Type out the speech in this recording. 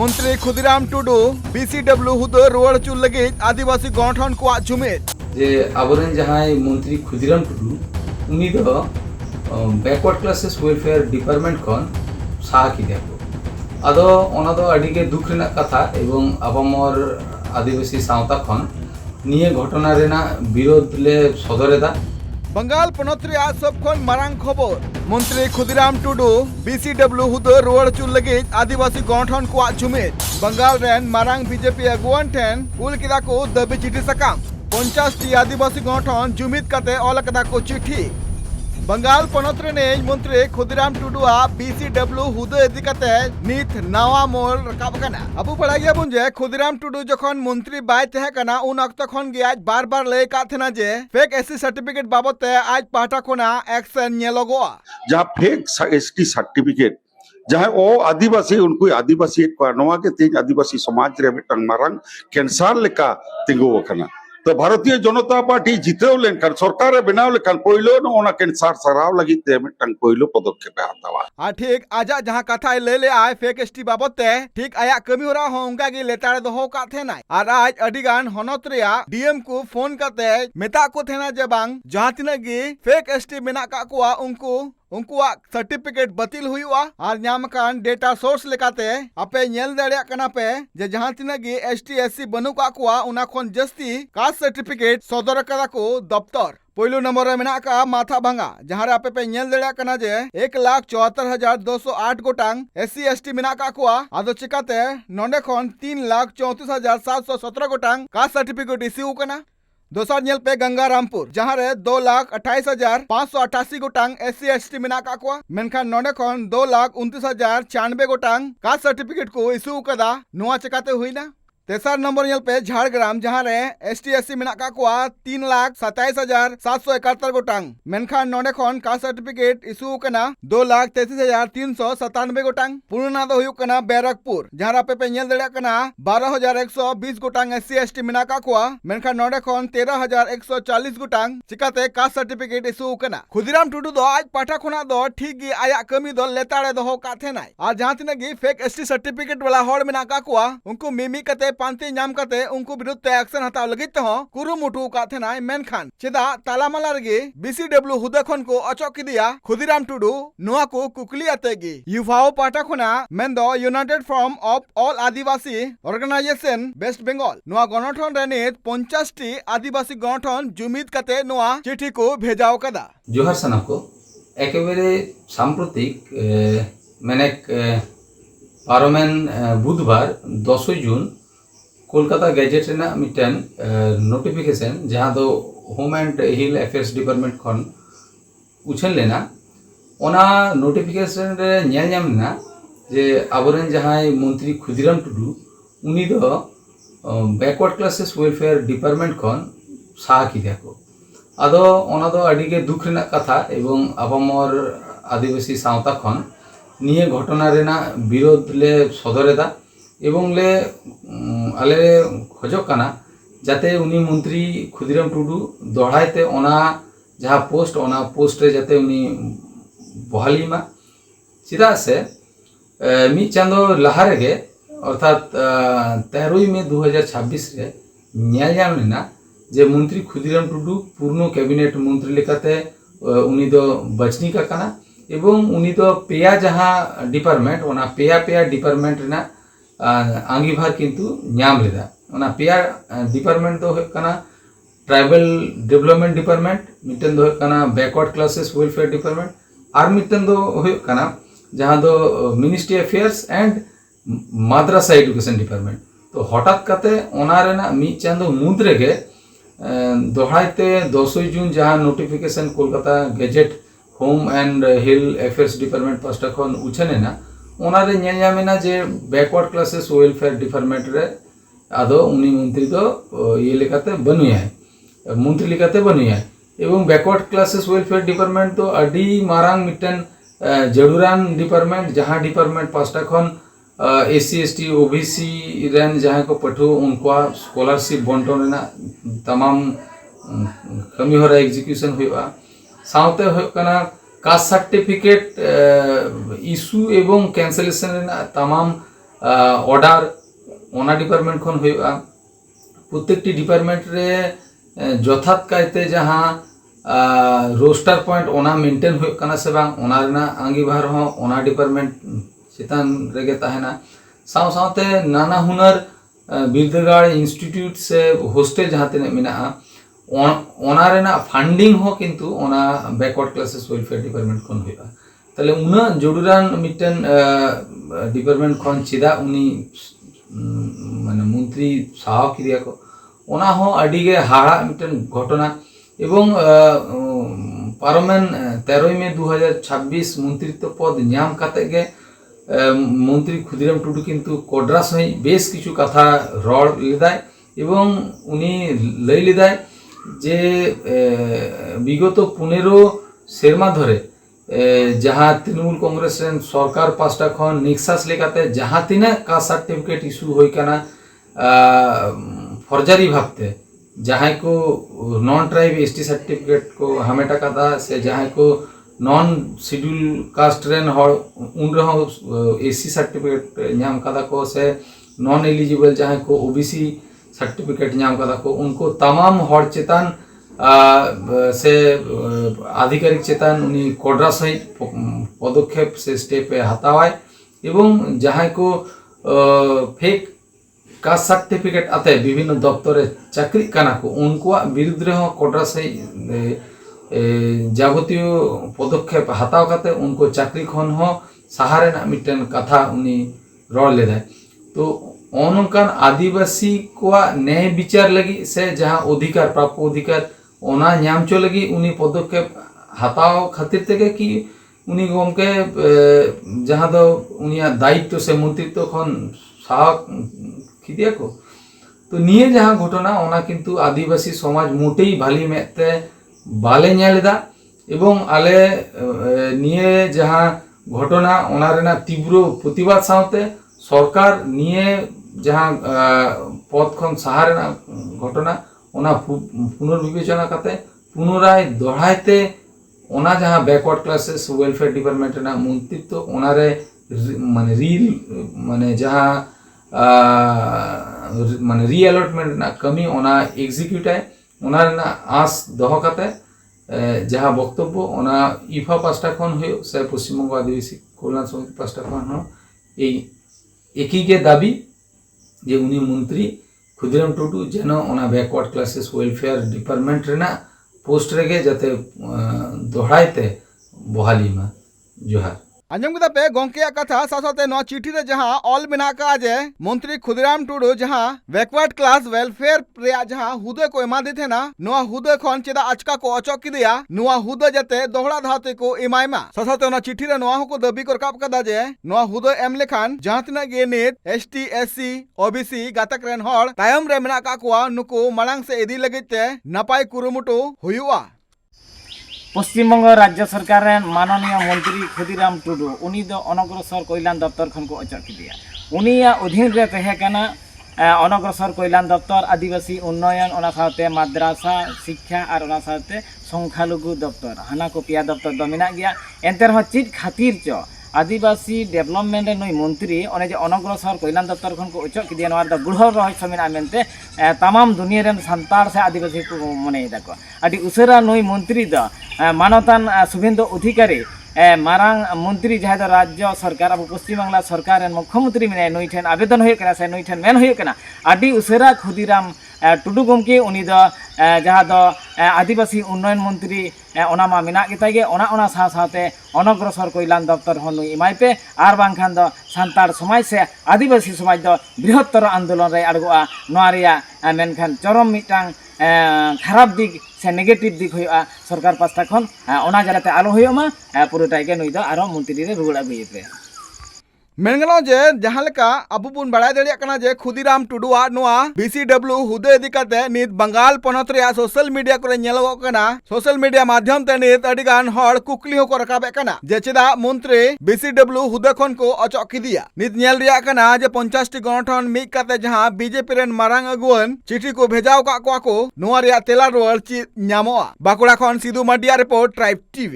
मंत्री खुदीराम टुडू बीसीडब्ल्यू हुदो रुआड़ चुल लगे आदिवासी गठन को जुमिद जे आबोरेन जहां मंत्री खुदीराम टुडू उनी दो बैकवर्ड क्लासेस वेलफेयर डिपार्टमेंट खन साहा किदिया को आदो ओना दो अडी के दुख रेना कथा एवं आबामर आदिवासी सावता खन निये घटना रेना विरोध ले सदरेदा बंगाल पनत आज सबखन मारांग खबर मंत्री खुदीराम टुडू बीसीडब्ल्यू हुदो रुआड़ चुल लगे आदिवासी गठन को जुमिद बंगाल रेन मारांग बीजेपी अगुवान ठेन कुल किदा को दबी चिठी सकाम 50 टी आदिवासी गठन जुमिद काते ऑल कदा को चिठी बंगाल पनत रे मंत्री खुदीराम टुडू बीसीडब्ल्यू हुदो इदी काते नित नावा मोल रकाब कना अबु बड़ा गया बुन जे खुदीराम टुडू जखन मंत्री बाय तहे कना उन अक्त खन गे आज बार बार ले का थेना जे फेक एससी सर्टिफिकेट बाबते आज पाटा कोना एक्शन नेलोगो जहां फेक एसटी सर्टिफिकेट जहां ओ आदिवासी उनको आदिवासी नवा के तेज आदिवासी समाज रे मिटंग मारंग कैंसर लेका तिंगो वखना तो भारतीय जनता पार्टी जितेव लेनखान सरकार बनाव लेखान पहिलो न कैंसर सराव लगी ते मिटंग पहिलो पदक्षेप हातावा ठीक आजा जहां कथा ले ले आय फेक एसटी बाबते ठीक आया कमी होरा हो उनका गी लेतार दोहो का थेना और आज अडिगान हनत रेया डीएम को फोन करते मेता को थेना जे बांग जहां तिना गी फेक एसटी मेना का कोआ उनको सर्टिफिकेट बतिल हुआ और नाम कान डेटा सोर्स लेकाते अपे नेल दाड़िया कना पे जे जहां तिना गी एसटी एससी बनु का कोआ उना खन जस्ती कास्ट सर्टिफिकेट सदर कदा को दफ्तर पहिलो नंबर रे मेना का माथा भांगा जहां रे आपे पे नेल दाड़िया कना जे 1,74,208 गोटांग एससी एसटी मेना का कोआ आदो चिकाते नोंडे खन 3,34,717 गोटांग कास्ट सर्टिफिकेट इश्यू कना दोसर नेल पे गंगारामपुर जहां रे 2,28,588 गोटांग एससी एसटी मेना का कोआ मेनखान नोंडे खन 2,29,096 गोटांग कास्ट सर्टिफिकेट को इश्यू कदा नुआ चिकाते हुईना तेसर नंबर नेल पे झाड़ग्राम जहां रे एसटी एससी मेना का कोआ 3,27,771 गोटांग मेनखान नोंडे खन कास्ट सर्टिफिकेट इश्यू कना 2,33,397 गोटांग पुरना दो हुयु कना बैरकपुर जहां रे पे नेल दड़िया कना 12,120 गोटांग एससी एसटी मेना का कोआ मेनखान नोंडे खन 13,140 गोटांग चिकाते कास्ट सर्टिफिकेट इश्यू कना खुदीराम टुडू दो आज पाठा खुना दो ठीक गी आया कमी दो लेताड़े दो का थेनाय और जहां तिना गी फेक एसटी सर्टिफिकेट वाला हड़ मेना का कोआ उनको मिमी कते पांति नाम कते उनको विरुद्ध एक्शन हताव लगित हो कुरुमुटु का थेनाय मेनखान चेदा तालामाला रेगे बीसीडब्ल्यू हुदा खन को अचक किदिया खुदीराम टुडू नुआ को कुकली आतेगी युवाओ पाटा खुना मेंदो united from of all Adivasi organisation west Bengal नुआ गणठन रेनित 50 टी आदिवासी गणठन जुमिद कते नुआ चिठी को भेजाओ कदा जोहार साना को एकेबारे साम्प्रतिक मैंने पारमेन बुधवार 10 जून कोलकाता गैजेट रेना मिटन नोटिफिकेशन जहां दो home and hill affairs department खन उछल लेना ओना नोटिफिकेशन रे नेल नामना जे आबोरेन जहां मंत्री खुदीराम टुडू उनी दो बैकवर्ड क्लासेस वेलफेयर डिपार्टमेंट खन साहा किदिया को आदो ओना दो अडी के दुख रेना कथा एवं आबामर आदिवासी सावता खन निये घटना रेना विरोध ले सदरेदा एवं ले आले खोजक कना जाते उनी मंत्री खुदीराम टुडू दोहराते ओना जहाँ पोस्ट रे जाते उनी बहालीमा चिदा से मी चांदो लहारे गे अर्थात 13 मई 2026 रे न्यायालय लेना जे मंत्री खुदीराम टुडू पूर्ण कैबिनेट मंत्री लेकाते उनी दो बचनी का कना एवं उनी दो पेया जहाँ डिपार्टमेंट ओना पेया डिपार्टमेंट रेना आंगीभार किंतु नाम लेदा ओना पेया डिपार्टमेंट दो कना ट्राइबल डेवलपमेंट डिपार्टमेंट मिटन दो कना बैकवर्ड क्लासेस वेलफेयर डिपार्टमेंट आर मिटन दो कना जहां दो मिनिस्ट्री अफेयर्स एंड माद्रासा एजुकेशन डिपार्टमेंट तो हठात कते ओना रेना मी चांदो मुद्रे गे दोहराते 10 जून जहां notification Kolkata gadget home and hill affairs department pasta खन उछनेना ओना रे नेलयामेना जे बैकवर्ड क्लासेस वेलफेयर डिपार्टमेंट रे आदो उनी मंत्री दो ये लेकाते बनुया है मंत्री लेकाते बनुया है एवं बैकवर्ड क्लासेस वेलफेयर डिपार्टमेंट तो अडी मारांग मिटन जड़ुरान डिपार्टमेंट जहां डिपार्टमेंट पास्टा खन एससी एसटी ओबीसी रेन जहां को पठो उनको स्कॉलरशिप बंटन रेना तमाम कमी होरा एग्जीक्यूशन हुआ साउते होकना कास्ट सर्टिफिकेट इशू एवं कैंसलेशन रेना तमाम ऑर्डर ओना डिपार्टमेंट खन हुआ प्रत्येकटी डिपार्टमेंट रे यथात कायते जहाँ रोस्टर पॉइंट ओना मेंटेन हुआ कना से बांग ओना रेना आंगीभार हो ओना डिपार्टमेंट चितान रेगे ताहेना साव सावते नाना हुनर बिरदागाड़ इंस्टीट्यूट से हॉस्टल जहाँ तीन मेना ओना रेना फंडिंग हो किंतु ओना बैकवर्ड क्लासेस वेलफेयर डिपार्टमेंट खन हुआ ताले उना जरूरान मिटन डिपार्टमेंट खन चिदा उनी माने मंत्री साव किरिया को ओना हो अडिगे हाड़ा मिटन घटना एवं पार्लामेंट 13 मई 2026 मंत्रित्व पद नाम काते गे मंत्री खुदिराम टुडू किंतु कोड्रा सही बेस किछु कथा रड़ लेदाय एवं उनी लई लेदाय जे विगत 15 सेरमा धरे जहाँ तृणमूल कांग्रेस सरकार पास्टा खन निक्सास लेकाते जहाँ तीना कास्ट सर्टिफिकेट इशू होई काना फर्जारी भाबते जहाँ को नॉन ट्राइब एसटी सर्टिफिकेट को हमेटा कदा से जहाँ को नॉन शेड्यूल कास्ट रेन हर उन रहो एसी सर्टिफिकेट नाम कदा को से नॉन एलिजिबल जहाँ को ओबीसी सर्टिफिकेट नाम कदा को उनको तमाम हर चेतन से आधिकारिक चेतन उनी कोड्रा सहित पदक्षेप से स्टेप हतावाय एवं जहाँ को फेक कास्ट सर्टिफिकेट आते विभिन्न दफ्तरे चाकरी काना को उनको विरुद्ध रहो कोड्रा सहित जागतिक पदक्षेप हताव काते उनको चाकरी खन हो सहारे ना मिटन कथा उनी रड़ लेदा तो ओनकान आदिवासी को न्याय विचार लगी से जहाँ अधिकार प्राप्त अधिकार ओना नाम चो लगी उनी पदक्षेप हताव खातिर तेगे कि उनी गमके जहाँ दो उनिया दायित्व से मंत्रित्व खन साहब खिदिया को तो निये जहाँ घटना ओना किंतु आदिवासी समाज मोटेई भाली मेते बाले नेलेदा एवं आले निये जहाँ घटना ओना रेना तीव्र प्रतिबाद सावते सरकार निये जहाँ पद खन सहारेना घटना ओना पुनर्विवेचना काते पुनराय दोहरायते ओना जहाँ बैकवर्ड क्लासेस वेलफेयर डिपार्टमेंट ना मंत्रित्व ओना रे माने रील माने जहाँ माने रीअलॉटमेंट ना कमी ओना एग्जीक्यूट है ओना रेना आस दोह काते जहाँ वक्तव्य ओना इफा पास्टा खन हुयो से पश्चिम बंग आदिवासी कल्याण समिति पास्टा खन हो एक ही के दाबी जे उनी मंत्री खुदिराम टुडू जेनो ओना बैकवर्ड क्लासेस वेलफेयर डिपार्टमेंट रेना पोस्ट रेगे जाते दोहरायते बहाली में जोहार आंजम कदा पे गोंके कथा सासाते नो चिठी रे जहां ऑल मेना का जे मंत्री खुदिराम टुडू जहां बैकवर्ड क्लास वेलफेयर रे जहां हुदे को एमा दिथे ना नो हुदे खन चेदा अचका को अचक किदिया नो हुदे जते दोहरा धाते को एमायमा सासाते नो चिठी रे नो को दबी कर काप कदा जे नो हुदे एम लेखान जहां तना गे नेत एसटी एससी ओबीसी गातक रेन हर तायम रे मेना का को नुको मलांग से इदी लगिते नपाय कुरुमुटु हुयुआ पश्चिम बंग राज्य सरकार माननीय मंत्री खुदिराम टुडू उनी दो अनग्रसर कल्याण दफ्तर खन को अचक किया उनिया अधीन रे तहेकना अनग्रसर कल्याण दफ्तर आदिवासी उन्नयन ओना साथे माद्रासा शिक्षा और ओना साथे संख्यालघु दफ्तर हाना को पिया दफ्तर दो मेना गया एंते रह चीज खातिर च आदिवासी डेवलपमेंट नई मंत्री ओने जे अनग्रसर कल्याण दफ्तर खन को अचक किया नोर द गुढ़ रहस्य मेना मेनते तमाम दुनिया रेन संतार से आदिवासी को मने दाको आदि उसरा नई मंत्री द मानवतान शुभेंदु अधिकारी मारांग मंत्री जहाँ दो राज्य सरकार अब पश्चिम बांग्ला सरकार मुख्यमंत्री में नई ठेन आवेदन होना से नई ठेन मेन होना आदि उसरा खुदिराम टुडू गमके उनी दो जहाँ दो आदिवासी उन्नयन मंत्री ओनामा मेना गेतागे ओना साथे अनग्रसर कल्याण दफ्तर हन नुई इमाय पे आर बांखान दो सांतार समाज से आदिवासी समाज दो बृहत्तर आंदोलन रे अड़गोआ नोआ रेया मेनखान चरम मिटांग खराब दिक से नेगेटिव दिक होया सरकार पास्ता खन ओना जाते आलो होयोमा पुरोटाई के नुई दो आरो मंत्री रे रुगड़ा गई पे मेनगलो जे जहां लेका अबु बुन बड़ाय दड़िया कना जे खुदिराम टुडू आ नोआ बीसीडब्ल्यू हुदे इदिकाते नित बंगाल पनत रे सोशल मीडिया करे नेलवो कना सोशल मीडिया माध्यम ते नित अडिगान हर कुकली हो को रकाबे कना जे चेदा मंत्री बीसीडब्ल्यू हुदे खन को अचक किदिया नित नेल रिया कना जे 50 टी गणठन मिक काते जहां बीजेपी रेन मारांग अगुवन चिठी को भेजाव का को नोआ रिया तेला रोल चि न्यामोआ बाकुड़ा खन Sindhu Madia report tribe TV.